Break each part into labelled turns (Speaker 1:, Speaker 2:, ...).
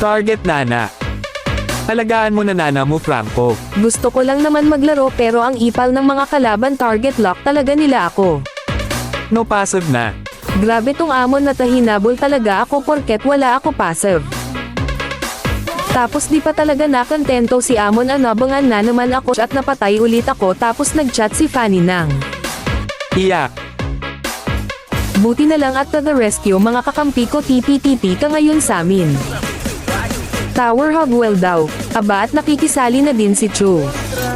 Speaker 1: Target Nana. Alagaan mo na Nana mo Franco.
Speaker 2: Gusto ko lang naman maglaro pero ang ipal ng mga kalaban target lock talaga nila ako.
Speaker 1: No passive na.
Speaker 2: Grabe tong Amon na tahinabol talaga ako porket wala ako passive. Tapos di pa talaga nakontento si Amon, anabangan na naman ako at napatay ulit ako tapos nagchat si Fanny nang.
Speaker 1: Iyak.
Speaker 2: Buti na lang at to the rescue mga kakampi ko, TP ka ngayon sa amin. Tower hog well daw. Aba at nakikisali na din si Chu.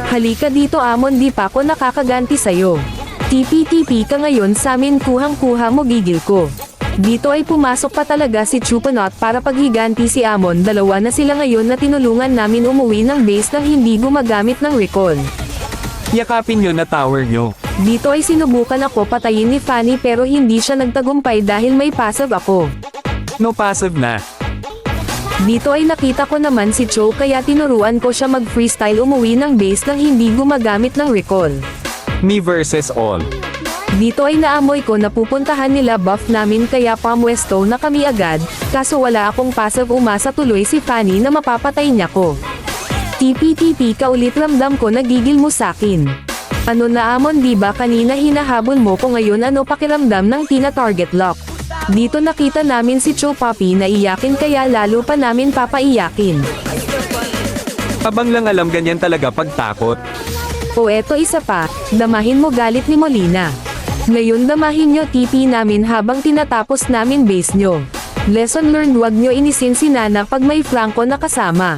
Speaker 2: Halika dito Amon, di pa ako nakakaganti sayo. TP ka ngayon sa amin, kuhang-kuha mo gigil ko. Dito ay pumasok pa talaga si Chupanot para paghiganti si Amon. Dalawa na sila ngayon na tinulungan namin umuwi ng base nang hindi gumagamit ng recall.
Speaker 1: Yakapin nyo na tower nyo.
Speaker 2: Dito ay sinubukan ako patayin ni Fanny pero hindi siya nagtagumpay dahil may passive ako.
Speaker 1: No passive na.
Speaker 2: Dito ay nakita ko naman si Cho kaya tinuruan ko siya mag-freestyle umuwi ng base nang hindi gumagamit ng recall.
Speaker 1: Me versus all.
Speaker 2: Dito ay naamoy ko na pupuntahan nila buff namin kaya pamwesto na kami agad, kaso wala akong passive, umasa tuloy si Fanny na mapapatay niya ko. TP ka ulit, ramdam ko nagigil mo sakin. Ano na Amon, di ba kanina hinahabol mo ko, ngayon ano pakiramdam ng tina target lock? Dito nakita namin si Cho Papi na iyakin kaya lalo pa namin papaiyakin.
Speaker 1: Abang lang alam, ganyan talaga pagtakot.
Speaker 2: O eto isa pa, damahin mo galit ni Molina. Ngayon damahin nyo TP namin habang tinatapos namin base nyo. Lesson learned, wag nyo inisin si Nana pag may Franco na kasama.